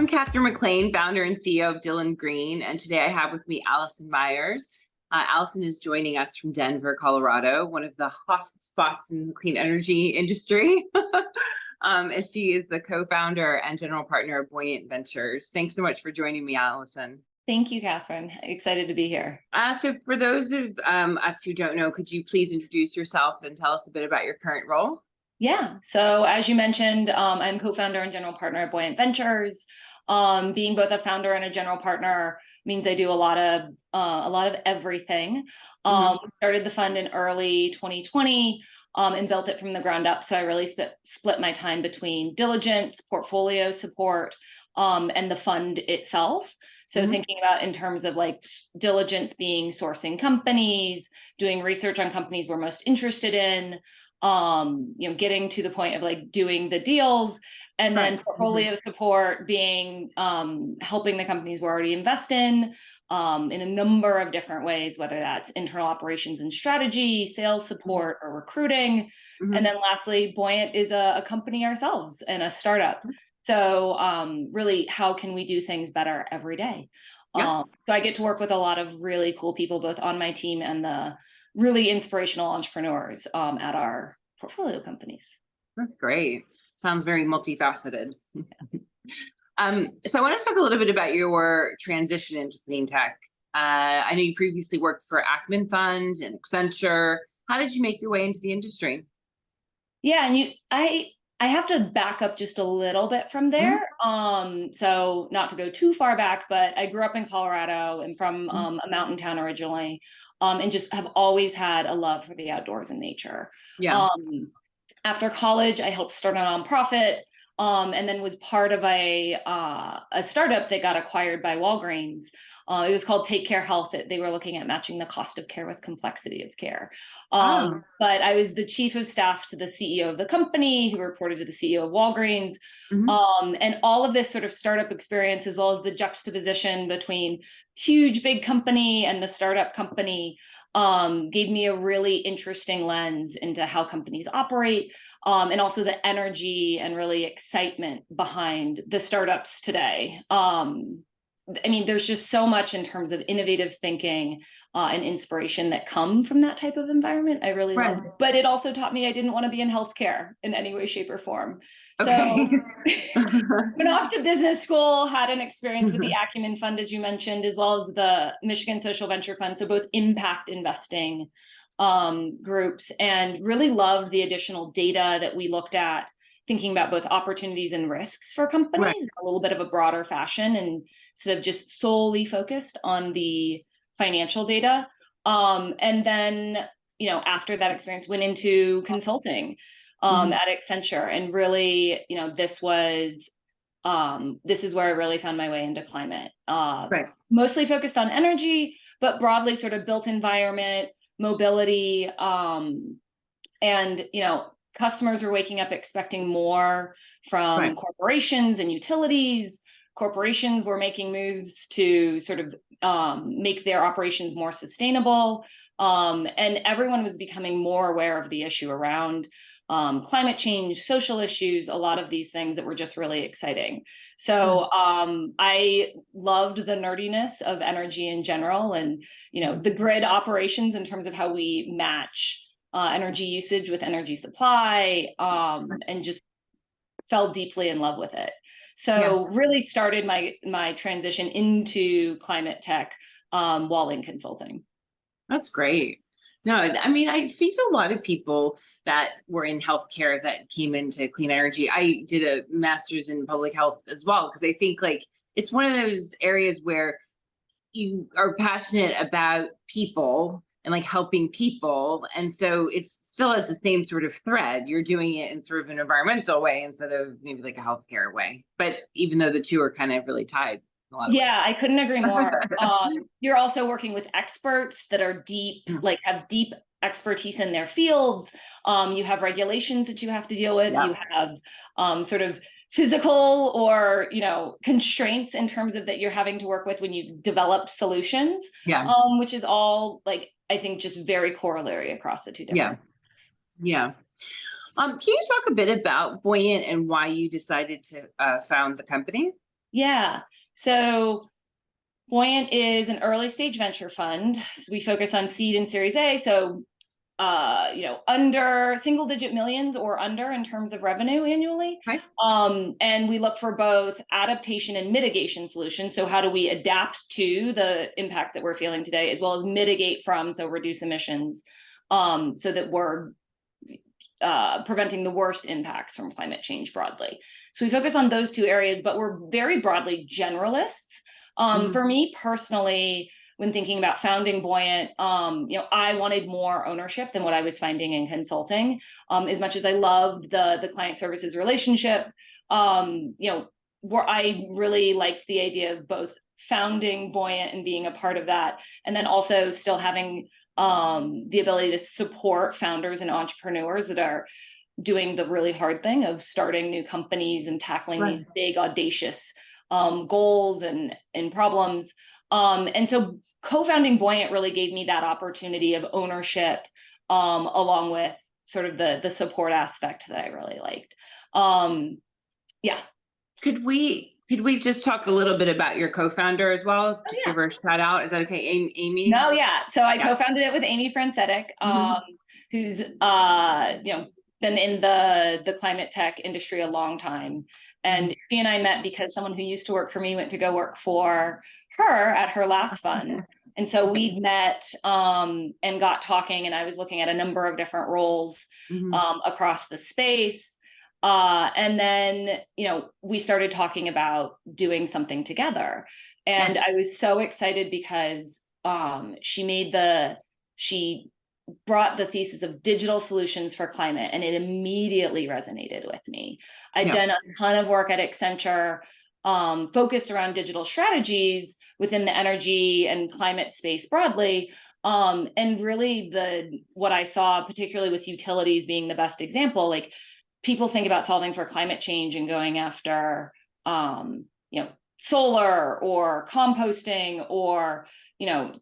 I'm Catherine McLean, founder and CEO of Dylan Green, and today I have with me Allison Myers. Allison is joining us from Denver, Colorado, one of the hot spots in the clean energy industry. And she is the co-founder and general partner of Buoyant Ventures. Thanks so much for joining me, Allison. Thank you, Catherine. Excited to be here. So for those of us who don't know, could you please introduce yourself and tell us a bit about your current role? Yeah. So as you mentioned, I'm co-founder and general partner of Buoyant Ventures. Being both a founder and a general partner means I do a lot of everything. Started the fund in early 2020 and built it from the ground up. So I really split my time between diligence, portfolio support, and the fund itself. So thinking about in terms of like diligence being sourcing companies, doing research on companies we're most interested in, getting to the point of like doing the deals, and then portfolio support being helping the companies we're already invest in a number of different ways, whether that's internal operations and strategy, sales support, or recruiting. And then lastly, Buoyant is a company ourselves and a startup. So really, how can we do things better every day? So I get to work with a lot of really cool people, both on my team and the really inspirational entrepreneurs at our portfolio companies. That's great. Sounds very multifaceted. So I want to talk a little bit about your transition into clean tech. I know you previously worked for Ackman Fund and Accenture. How did you make your way into the industry? Yeah, and I have to back up just a little bit from there. So not to go too far back, but I grew up in Colorado and from a mountain town originally, and just have always had a love for the outdoors and nature. After college, I helped start a nonprofit, and then was part of a startup that got acquired by Walgreens. It was called Take Care Health. They were looking at matching the cost of care with complexity of care. But I was the chief of staff to the CEO of the company, who reported to the CEO of Walgreens. And all of this sort of startup experience, as well as the juxtaposition between huge, big company and the startup company, gave me a really interesting lens into how companies operate, and also the energy and really excitement behind the startups today. I mean, there's just so much in terms of innovative thinking and inspiration that come from that type of environment. I really love it. But it also taught me I didn't want to be in healthcare in any way, shape, or form. So went off to business school, had an experience with the Acumen Fund, as you mentioned, as well as the Michigan Social Venture Fund. So both impact investing groups, and really loved the additional data that we looked at, thinking about both opportunities and risks for companies in a little bit of a broader fashion, and instead of just solely focused on the financial data. And then, after that experience, went into consulting at Accenture, and really, this is where I really found my way into climate. Mostly focused on energy, but broadly sort of built environment, mobility, and customers were waking up expecting more from corporations and utilities. Corporations were making moves to sort of make their operations more sustainable. And everyone was becoming more aware of the issue around climate change, social issues, a lot of these things that were just really exciting. So I loved the nerdiness of energy in general, and the grid operations in terms of how we match energy usage with energy supply, and just fell deeply in love with it. So really started my transition into climate tech while in consulting. That's great. No, I mean, I speak to a lot of people that were in healthcare that came into clean energy. I did a master's in public health as well, because I think like it's one of those areas where you are passionate about people and like helping people. And so it still has the same sort of thread. You're doing it in sort of an environmental way instead of maybe like a healthcare way. But even though the two are kind of really tied. Yeah, I couldn't agree more. You're also working with experts that are deep, like have deep expertise in their fields. You have regulations that you have to deal with. You have sort of physical or constraints in terms of that you're having to work with when you develop solutions. Which is all like I think just very corollary across the two different. Can you talk a bit about Buoyant and why you decided to found the company? Yeah. So Buoyant is an early stage venture fund. So we focus on seed and Series A. So under single digit millions or under in terms of revenue annually. Right. And we look for both adaptation and mitigation solutions. So how do we adapt to the impacts that we're feeling today, as well as mitigate from, so reduce emissions, so that we're preventing the worst impacts from climate change broadly. So we focus on those two areas, but we're very broadly generalists. For me personally, when thinking about founding Buoyant, I wanted more ownership than what I was finding in consulting. As much as I loved the client services relationship, where I really liked the idea of both founding Buoyant and being a part of that, and then also still having the ability to support founders and entrepreneurs that are doing the really hard thing of starting new companies and tackling these big, audacious goals and problems. And so co-founding Buoyant really gave me that opportunity of ownership, along with sort of the support aspect that I really liked. Yeah. Could we just talk a little bit about your co-founder as well? Just give her a shout out. Is that okay? Amy? No, yeah. So I co-founded it with Amy Francetic, who's been in the climate tech industry a long time. And she and I met because someone who used to work for me went to go work for her at her last fund. And so we met and got talking, and I was looking at a number of different roles across the space. And then, we started talking about doing something together. And I was so excited because she brought the thesis of digital solutions for climate, and it immediately resonated with me. I'd done a ton of work at Accenture, focused around digital strategies within the energy and climate space broadly. And really what I saw, particularly with utilities being the best example, like people think about solving for climate change and going after, solar or composting or,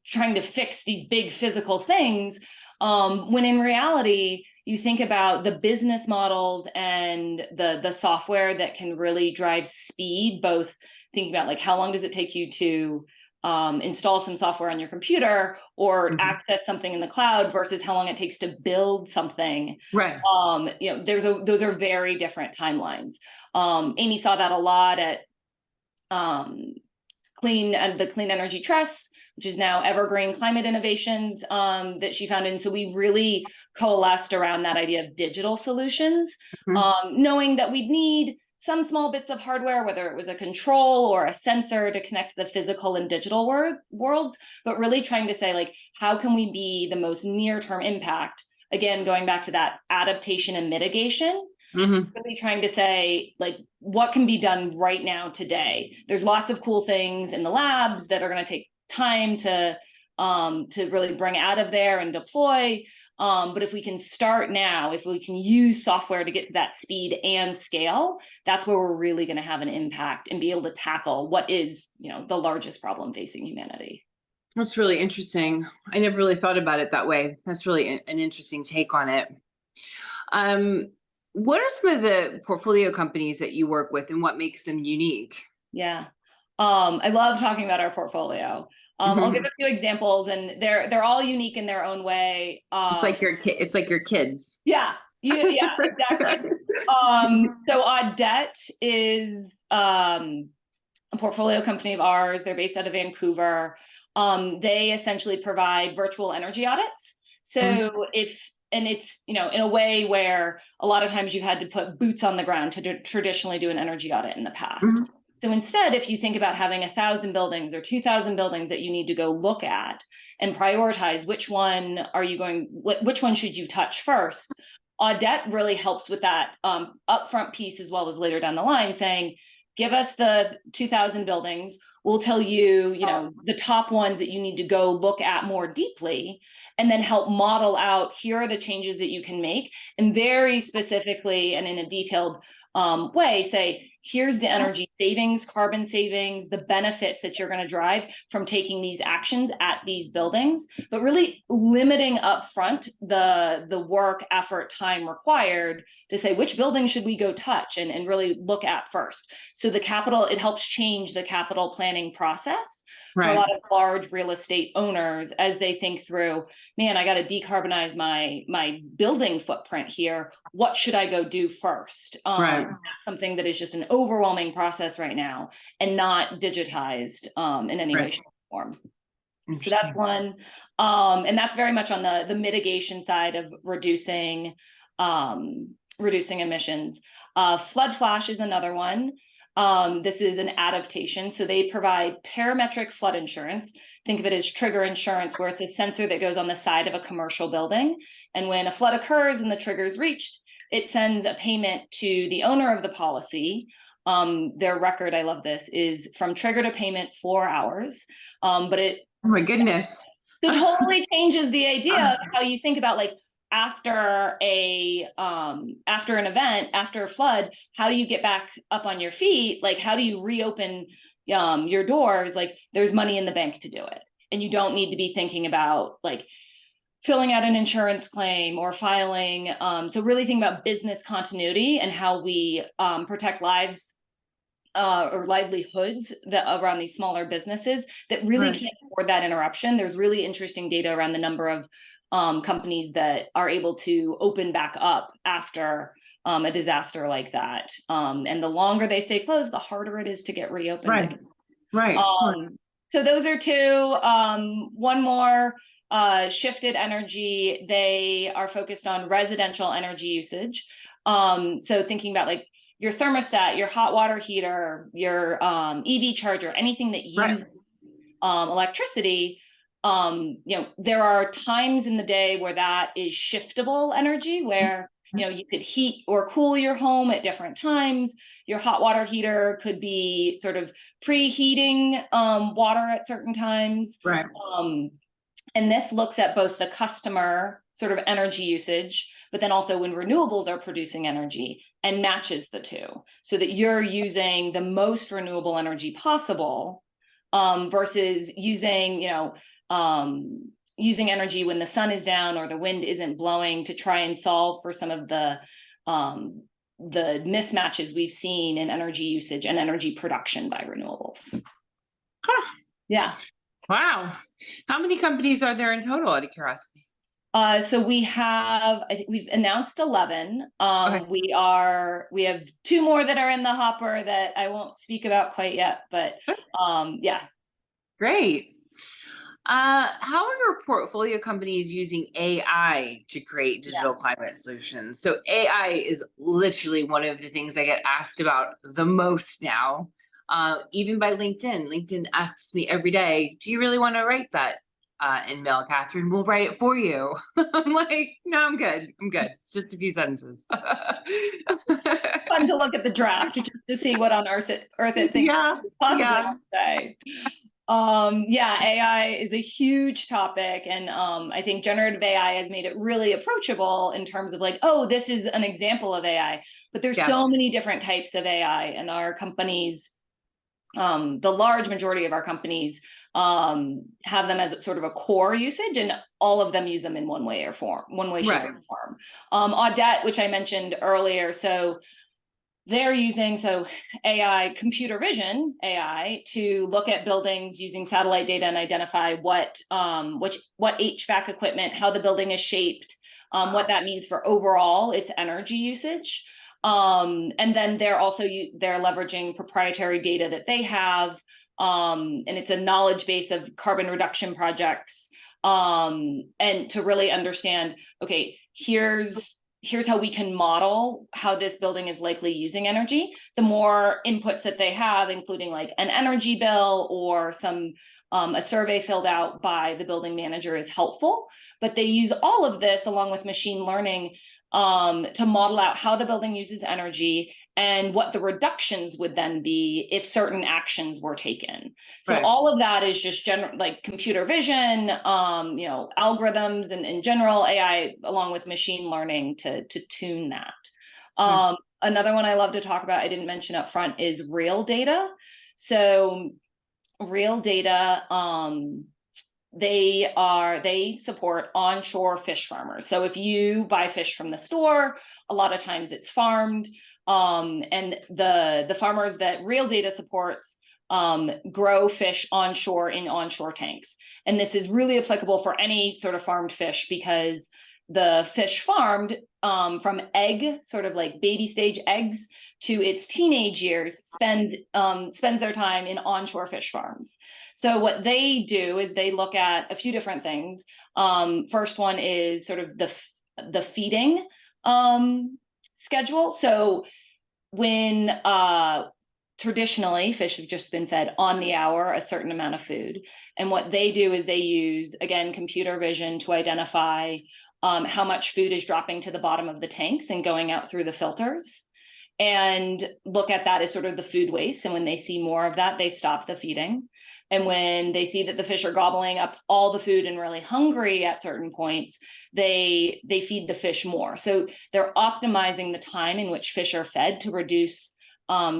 trying to fix these big physical things. When in reality, you think about the business models and the software that can really drive speed, both thinking about like how long does it take you to install some software on your computer or access something in the cloud versus how long it takes to build something. Right. Those are very different timelines. Amy saw that a lot at the Clean Energy Trust, which is now Evergreen Climate Innovations, that she founded. And so we really coalesced around that idea of digital solutions, knowing that we'd need some small bits of hardware, whether it was a control or a sensor to connect the physical and digital worlds, but really trying to say, like, how can we be the most near-term impact? Again, going back to that adaptation and mitigation, really trying to say, like, what can be done right now today? There's lots of cool things in the labs that are going to take time to really bring out of there and deploy. But if we can start now, if we can use software to get to that speed and scale, that's where we're really going to have an impact and be able to tackle what is, the largest problem facing humanity. That's really interesting. I never really thought about it that way. That's really an interesting take on it. What are some of the portfolio companies that you work with and what makes them unique? Yeah. I love talking about our portfolio. I'll give a few examples, and they're all unique in their own way. It's like your kid. It's like your kids. Yeah, exactly. So Audette is a portfolio company of ours. They're based out of Vancouver. They essentially provide virtual energy audits. So it's in a way where a lot of times you've had to put boots on the ground to traditionally do an energy audit in the past. So instead, if you think about having 1,000 buildings or 2,000 buildings that you need to go look at and prioritize which one should you touch first, Audette really helps with that upfront piece as well as later down the line, saying, give us the 2,000 buildings. We'll tell you, the top ones that you need to go look at more deeply, and then help model out, here are the changes that you can make, and very specifically and in a detailed way, say, here's the energy savings, carbon savings, the benefits that you're going to drive from taking these actions at these buildings, but really limiting upfront the work, effort, time required to say which building should we go touch and really look at first. So the capital, it helps change the capital planning process for a lot of large real estate owners as they think through, man, I got to decarbonize my building footprint here. What should I go do first? That's something that is just an overwhelming process right now and not digitized in any way, shape, or form. So that's one. And that's very much on the mitigation side of reducing emissions. Flood flash is another one. This is an adaptation. So they provide parametric flood insurance. Think of it as trigger insurance, where it's a sensor that goes on the side of a commercial building. And when a flood occurs and the trigger is reached, it sends a payment to the owner of the policy. Their record, I love this, is from trigger to payment 4 hours. But it, oh my goodness, it totally changes the idea of how you think about, like, after an event, after a flood, how do you get back up on your feet? Like, how do you reopen your doors? Like, there's money in the bank to do it, and you don't need to be thinking about, like, filling out an insurance claim or filing. So really think about business continuity and how we protect lives or livelihoods around these smaller businesses that really can't afford that interruption. There's really interesting data around the number of companies that are able to open back up after a disaster like that. And the longer they stay closed, the harder it is to get reopened. So those are two. One more, shifted energy. They are focused on residential energy usage. So thinking about, like, your thermostat, your hot water heater, your EV charger, anything that uses electricity. There are times in the day where that is shiftable energy, where you could heat or cool your home at different times. Your hot water heater could be sort of preheating water at certain times. And this looks at both the customer sort of energy usage, but then also when renewables are producing energy, and matches the two, so that you're using the most renewable energy possible versus using energy when the sun is down or the wind isn't blowing, to try and solve for some of the mismatches we've seen in energy usage and energy production by renewables. Yeah. Wow. How many companies are there in total, out of curiosity? So we have, I think we've announced 11. We have 2 more that are in the hopper that I won't speak about quite yet, but yeah. Great. How are your portfolio companies using AI to create digital climate solutions? So AI is literally one of the things I get asked about the most now, even by LinkedIn. LinkedIn asks me every day, do you really want to write that in mail, Catherine? We'll write it for you. I'm like, no, I'm good. It's just a few sentences. Fun to look at the draft just to see what on earth it thinks possibly say. AI is a huge topic, and I think generative AI has made it really approachable in terms of, like, oh, this is an example of AI, but there's so many different types of AI, and our companies, the large majority of our companies have them as sort of a core usage, and all of them use them in one way, shape, or form. Audette, which I mentioned earlier, so they're using AI, computer vision AI, to look at buildings using satellite data and identify what HVAC equipment, how the building is shaped, what that means for overall its energy usage. And then they're leveraging proprietary data that they have, and it's a knowledge base of carbon reduction projects, and to really understand, okay, here's how we can model how this building is likely using energy. The more inputs that they have, including like an energy bill or a survey filled out by the building manager, is helpful. But they use all of this along with machine learning to model out how the building uses energy and what the reductions would then be if certain actions were taken. So all of that is just like computer vision, algorithms, and in general AI, along with machine learning to tune that. Another one I love to talk about, I didn't mention up front, is Reeldata. So Reeldata, they support onshore fish farmers. So if you buy fish from the store, a lot of times it's farmed. And the farmers that Reeldata supports grow fish onshore in onshore tanks. And this is really applicable for any sort of farmed fish, because the fish farmed from egg, sort of like baby stage eggs, to its teenage years spends their time in onshore fish farms. So what they do is they look at a few different things. First one is sort of the feeding schedule. So when traditionally fish have just been fed on the hour a certain amount of food, and what they do is they use, again, computer vision to identify how much food is dropping to the bottom of the tanks and going out through the filters, and look at that as sort of the food waste. And when they see more of that, they stop the feeding. And when they see that the fish are gobbling up all the food and really hungry at certain points, they feed the fish more. So they're optimizing the time in which fish are fed to reduce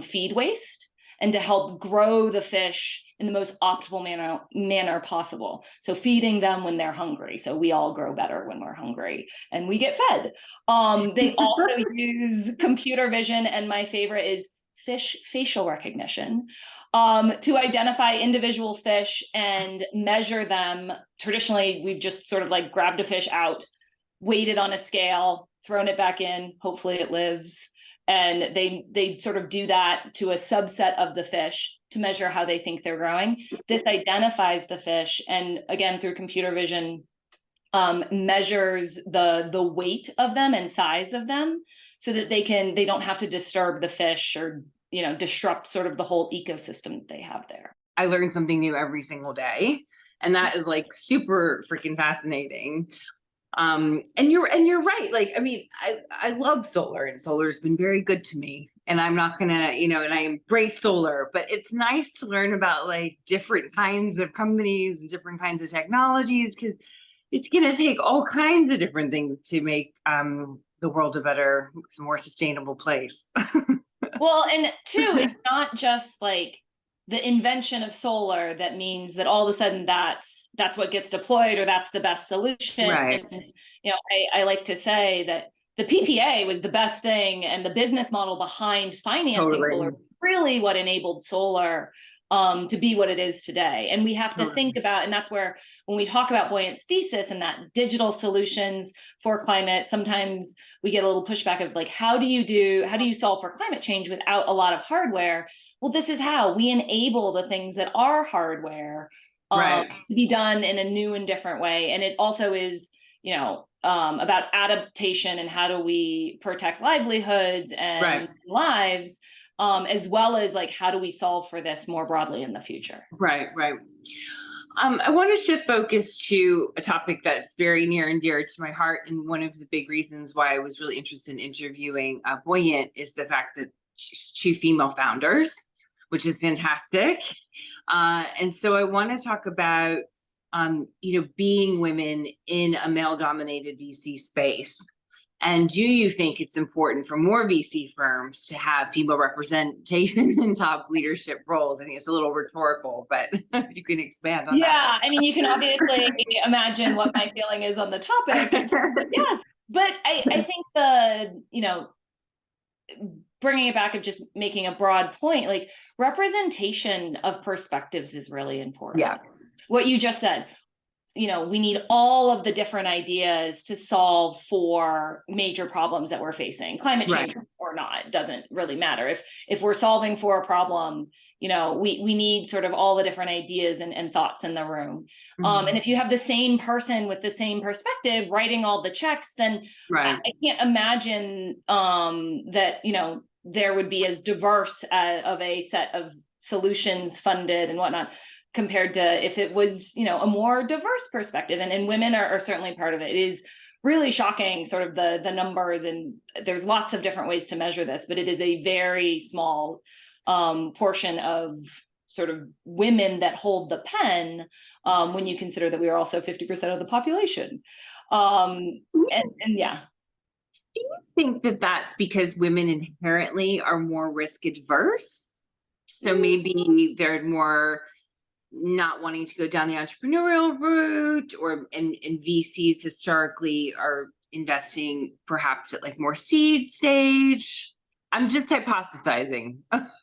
feed waste and to help grow the fish in the most optimal manner possible. So feeding them when they're hungry. So we all grow better when we're hungry and we get fed. They also use computer vision, and my favorite is fish facial recognition, to identify individual fish and measure them. Traditionally, we've just sort of like grabbed a fish out, weighed it on a scale, thrown it back in, hopefully it lives. And they sort of do that to a subset of the fish to measure how they think they're growing. This identifies the fish, and again, through computer vision, measures the weight of them and size of them, so that they don't have to disturb the fish or disrupt sort of the whole ecosystem that they have there. I learn something new every single day, and that is like super freaking fascinating. And you're right. Like, I mean, I love solar, and solar's been very good to me, and I'm not gonna, and I embrace solar, but it's nice to learn about like different kinds of companies and different kinds of technologies, because it's gonna take all kinds of different things to make the world a better, more sustainable place. Well, and two, it's not just like the invention of solar that means that all of a sudden that's what gets deployed or that's the best solution. Right. And, I like to say that the PPA was the best thing, and the business model behind financing solar really what enabled solar to be what it is today. And we have to think about, and that's where when we talk about Buoyant's thesis and that digital solutions for climate, sometimes we get a little pushback of like, how do you solve for climate change without a lot of hardware? Well, this is how we enable the things that are hardware to be done in a new and different way. And it also is, about adaptation and how do we protect livelihoods and lives, as well as like, how do we solve for this more broadly in the future? Right. I want to shift focus to a topic that's very near and dear to my heart. And one of the big reasons why I was really interested in interviewing Buoyant is the fact that she's two female founders, which is fantastic. And so I want to talk about, being women in a male-dominated VC space. And do you think it's important for more VC firms to have female representation in top leadership roles? I think it's a little rhetorical, but you can expand on that. Yeah, I mean, you can obviously imagine what my feeling is on the topic. Yes, but I think bringing it back of just making a broad point, like representation of perspectives is really important. Yeah. What you just said, we need all of the different ideas to solve for major problems that we're facing, climate change or not, it doesn't really matter. If we're solving for a problem, we need sort of all the different ideas and thoughts in the room. And if you have the same person with the same perspective writing all the checks, then I can't imagine that, there would be as diverse of a set of solutions funded and whatnot, compared to if it was, a more diverse perspective. And women are certainly part of it. It is really shocking, sort of the numbers, and there's lots of different ways to measure this, but it is a very small portion of sort of women that hold the pen, when you consider that we are also 50% of the population. And yeah. Do you think that that's because women inherently are more risk adverse. So Mm. maybe they're more not wanting to go down the entrepreneurial route, and VCs historically are investing perhaps at like more seed stage. I'm just hypothesizing.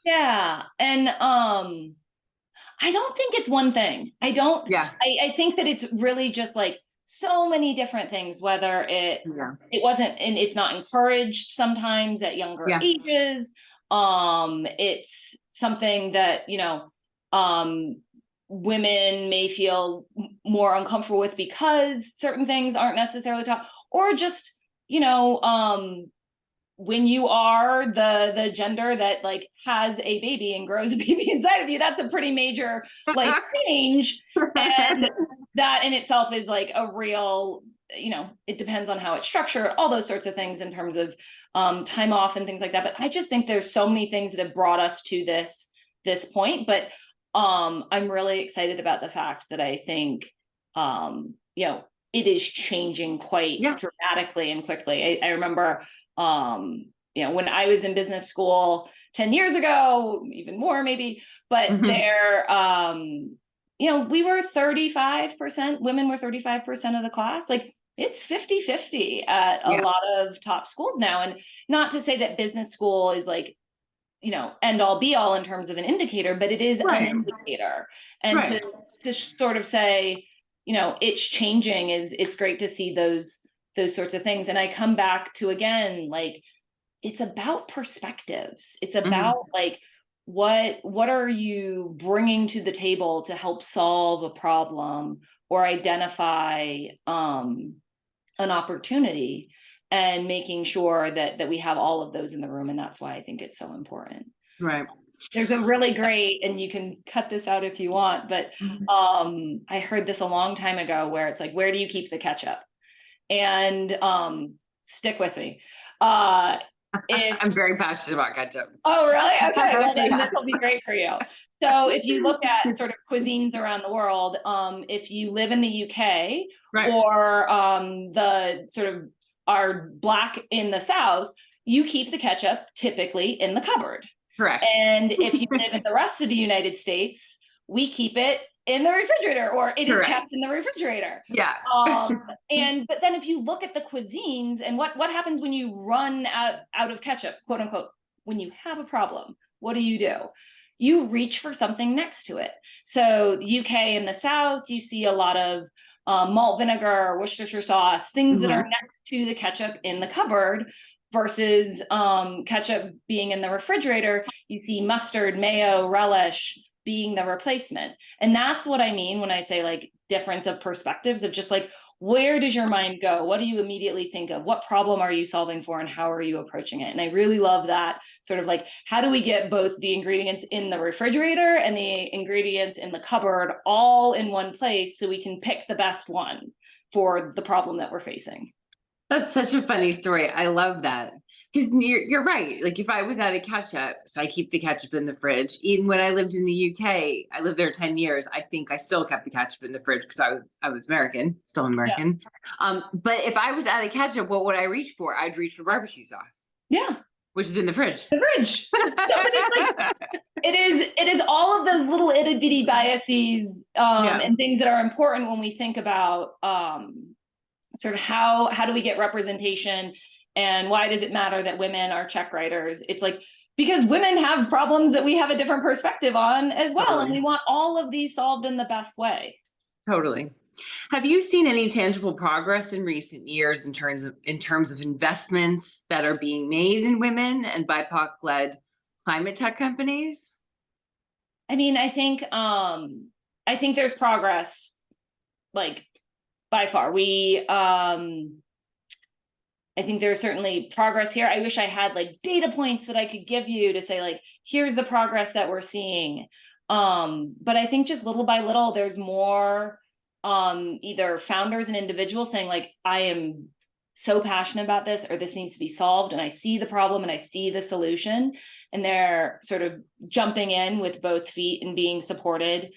Yeah. And I don't think it's one thing. Yeah. I think that it's really just like so many different things, whether Yeah. it wasn't, and it's not encouraged sometimes at younger Yeah. ages. It's something that, women may feel more uncomfortable with because certain things aren't necessarily taught, or just, you know, when you are the gender that like has a baby and grows a baby inside of you, that's a pretty major like change. And that in itself is like a real, it depends on how it's structured, all those sorts of things in terms of time off and things like that. But I just think there's so many things that have brought us to this point. But I'm really excited about the fact that I think it is changing quite Yeah. dramatically and quickly. I remember when I was in business school 10 years ago, even more maybe, but we were 35%, women were 35% of the class. Like it's 50-50 at a lot of top schools now. And not to say that business school is like, end all be all in terms of an indicator, but it is an indicator. And to sort of say, it's changing it's great to see those sorts of things. And I come back to, again, like, it's about perspectives. It's about like, what are you bringing to the table to help solve a problem or identify an opportunity, and making sure that we have all of those in the room. And that's why I think it's so important. Right. There's a really great, and you can cut this out if you want, but I heard this a long time ago where it's like, where do you keep the ketchup? And stick with me. I'm very passionate about ketchup. Oh, really? Okay, well then this will be great for you. So if you look at sort of cuisines around the world, if you live in the UK or the sort of are Black in the South, you keep the ketchup typically in the cupboard. Correct. And if you live in the rest of the United States, we keep it in the refrigerator, or it is kept in the refrigerator. Yeah. But then if you look at the cuisines and what happens when you run out of ketchup, quote unquote, when you have a problem, what do? You reach for something next to it. So the UK and the South, you see a lot of malt vinegar, Worcestershire sauce, things that are next to the ketchup in the cupboard, versus ketchup being in the refrigerator. You see mustard, mayo, relish being the replacement. And that's what I mean when I say like difference of perspectives, of just like, where does your mind go? What do you immediately think of? What problem are you solving for, and how are you approaching it? And I really love that sort of like, how do we get both the ingredients in the refrigerator and the ingredients in the cupboard all in one place so we can pick the best one for the problem that we're facing? That's such a funny story. I love that, because you're right. Like if I was out of ketchup, so I keep the ketchup in the fridge. Even when I lived in the UK, I lived there 10 years. I think I still kept the ketchup in the fridge because I was American, still American. Yeah. But if I was out of ketchup, what would I reach for? I'd reach for barbecue sauce. Yeah. Which is in the fridge. The fridge. It is all of those little itty bitty biases and things that are important when we think about sort of how do we get representation, and why does it matter that women are check writers? It's like, because women have problems that we have a different perspective on as well. And we want all of these solved in the best way. Totally. Have you seen any tangible progress in recent years in terms of investments that are being made in women and BIPOC-led climate tech companies? I mean, I think there's progress, like, by far. I think there's certainly progress here. I wish I had like data points that I could give you to say like, here's the progress that we're seeing. But I think just little by little, there's more either founders and individuals saying like, I am so passionate about this, or this needs to be solved, and I see the problem and I see the solution, and they're sort of jumping in with both feet and being supported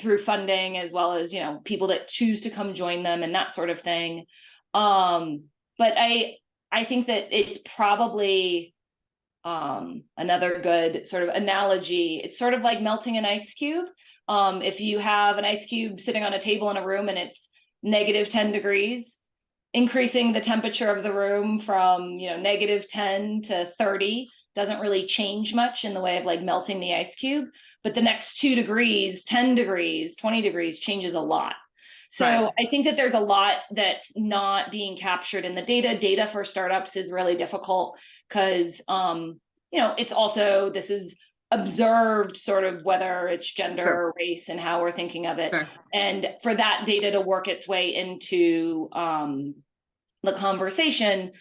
through funding, as well as people that choose to come join them and that sort of thing. But I think that it's probably another good sort of analogy. It's sort of like melting an ice cube. If you have an ice cube sitting on a table in a room and it's negative 10 degrees, increasing the temperature of the room from, negative 10 to 30 doesn't really change much in the way of like melting the ice cube. But the next 2 degrees, 10 degrees, 20 degrees changes a lot. So I think that there's a lot that's not being captured in the data. Data for startups is really difficult because, it's also, this is observed sort of whether it's gender or race and how we're thinking of it. And for that data to work its way into the conversation,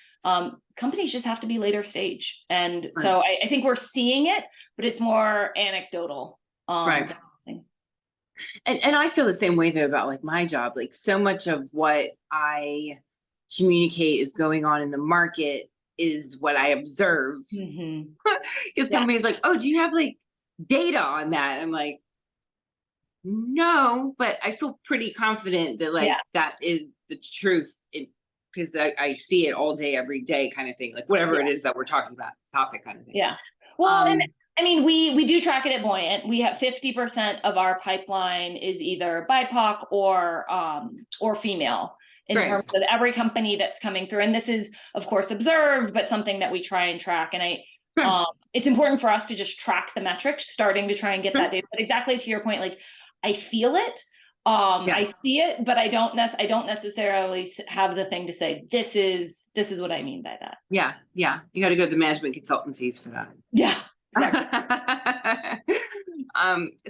companies just have to be later stage. And so I think we're seeing it, but it's more anecdotal. And I feel the same way though about like my job. Like so much of what I communicate is going on in the market is what I observe. Because somebody's like, oh, do you have like data on that? I'm like, no, but I feel pretty confident that like that is the truth, because I see it all day, every day kind of thing, like whatever it is that we're talking about, topic kind of thing. Well, and I mean, we do track it at Buoyant. We have 50% of our pipeline is either BIPOC or female in terms of every company that's coming through. And this is, of course, observed, but something that we try and track. And it's important for us to just track the metrics, starting to try and get that data. But exactly to your point, like I feel it, I see it, but I don't necessarily have the thing to say, this is what I mean by that. You got to go to the management consultancies for that. Exactly.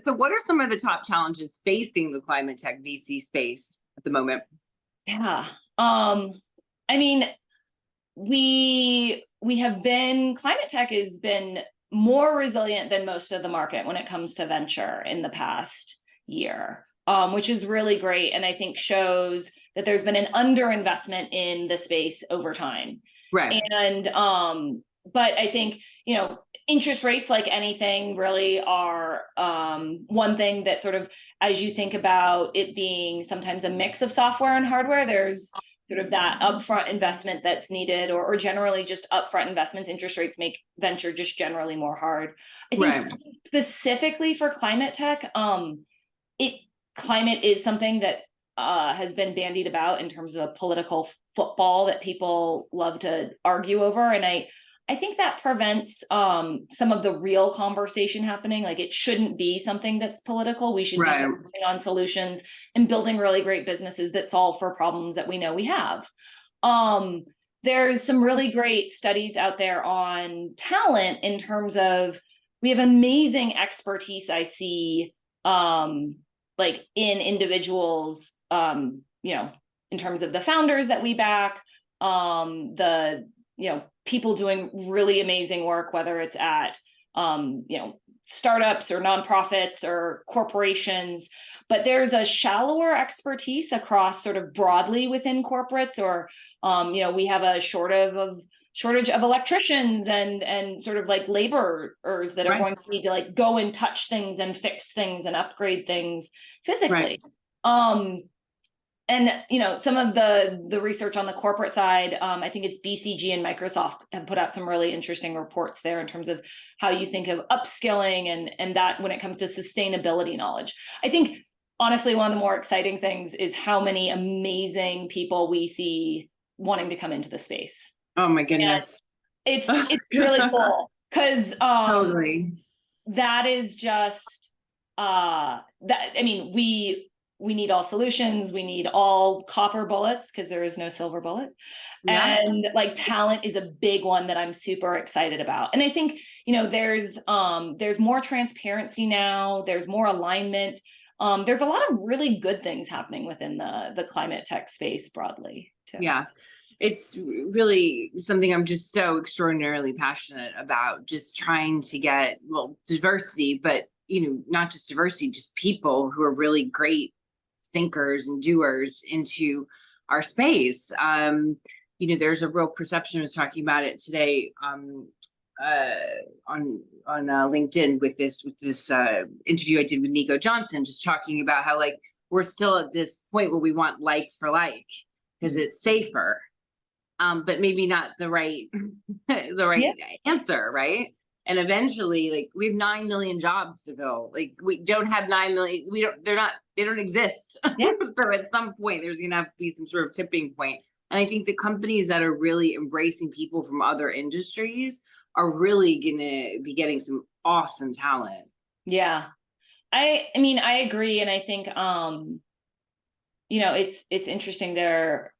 So what are some of the top challenges facing the climate tech VC space at the moment? I mean, we have been, climate tech has been more resilient than most of the market when it comes to venture in the past year, which is really great. And I think shows that there's been an underinvestment in the space over time. And, but I think, interest rates, like anything, really are one thing that sort of, as you think about it being sometimes a mix of software and hardware, there's sort of that upfront investment that's needed, or generally just upfront investments. Interest rates make venture just generally more hard. I think specifically for climate tech, climate is something that has been bandied about in terms of political football that people love to argue over. And I think that prevents some of the real conversation happening. Like it shouldn't be something that's political. We should be focusing on solutions and building really great businesses that solve for problems that we know we have. There's some really great studies out there on talent in terms of, we have amazing expertise I see like in individuals, in terms of the founders that we back, people doing really amazing work, whether it's at, startups or nonprofits or corporations, but there's a shallower expertise across sort of broadly within corporates, or, we have a shortage of electricians and sort of like laborers that are going to need to like go and touch things and fix things and upgrade things physically. And, some of the research on the corporate side, I think it's BCG and Microsoft have put out some really interesting reports there in terms of how you think of upskilling and that when it comes to sustainability knowledge. I think, honestly, one of the more exciting things is how many amazing people we see wanting to come into the space. Oh my goodness. And it's really cool because that is just, we need all solutions. We need all copper bullets because there is no silver bullet. And like talent is a big one that I'm super excited about. And I think, there's more transparency now. There's more alignment. There's a lot of really good things happening within the climate tech space broadly too. It's really something I'm just so extraordinarily passionate about, just trying to get, diversity, but, not just diversity, just people who are really great thinkers and doers into our space. There's a real perception. I was talking about it today on LinkedIn with this interview I did with Nico Johnson, just talking about how like we're still at this point where we want like for like because it's safer. but maybe not the right the right answer, right? And eventually, like, we have 9 million jobs to fill. Like, we don't have 9 million. We don't. They don't exist. Yeah. So at some point, there's gonna have to be some sort of tipping point. And I think the companies that are really embracing people from other industries are really gonna be getting some awesome talent. Yeah. I mean, I agree. And I think, it's interesting. There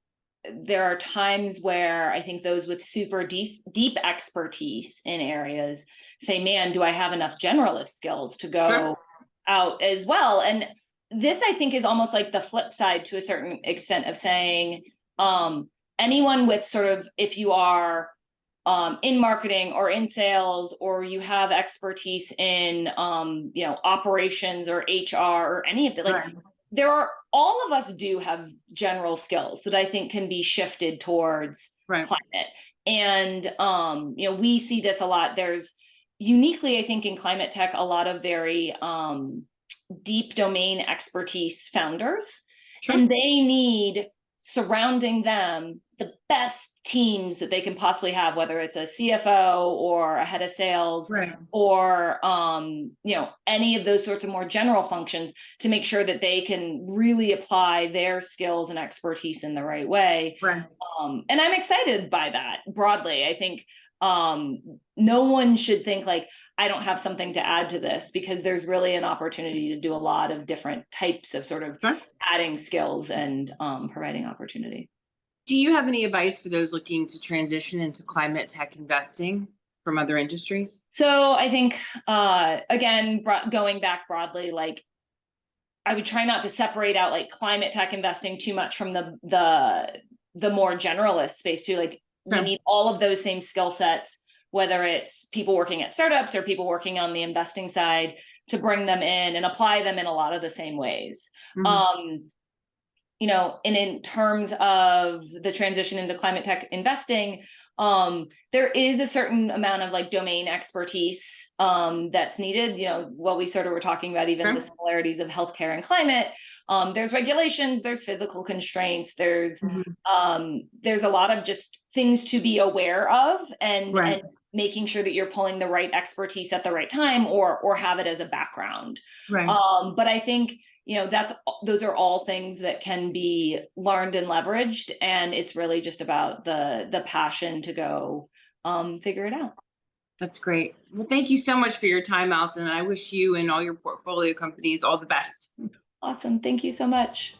are times where I think those with super deep expertise in areas say, man, do I have enough generalist skills to go Sure. out as well? And this, I think, is almost like the flip side to a certain extent of saying, anyone with sort of, if you are in marketing or in sales, or you have expertise in, operations or HR or any of the, like, Right. all of us do have general skills that I think can be shifted towards Right. climate. And, we see this a lot. There's uniquely, I think, in climate tech, a lot of very deep domain expertise founders, Sure. and they need surrounding them the best teams that they can possibly have, whether it's a CFO or a head of sales, Right. or any of those sorts of more general functions, to make sure that they can really apply their skills and expertise in the right way. Right. And I'm excited by that broadly. I think no one should think like, I don't have something to add to this, because there's really an opportunity to do a lot of different types of sort of Sure. adding skills and providing opportunity. Do you have any advice for those looking to transition into climate tech investing from other industries? So I think, again, going back broadly, like, I would try not to separate out like climate tech investing too much from the more generalist space too. Like, we Sure. need all of those same skill sets, whether it's people working at startups or people working on the investing side, to bring them in and apply them in a lot of the same ways. Mhm. And in terms of the transition into climate tech investing, there is a certain amount of like domain expertise that's needed. What we sort of were talking about, even the Sure. similarities of healthcare and climate. There's regulations, there's physical constraints, Mhm. there's a lot of just things to be aware of, and Right. making sure that you're pulling the right expertise at the right time, or have it as a background. Right. But I think, those are all things that can be learned and leveraged, and it's really just about the passion to go figure it out. That's great. Well, thank you so much for your time, Allison. I wish you and all your portfolio companies all the best. Awesome. Thank you so much.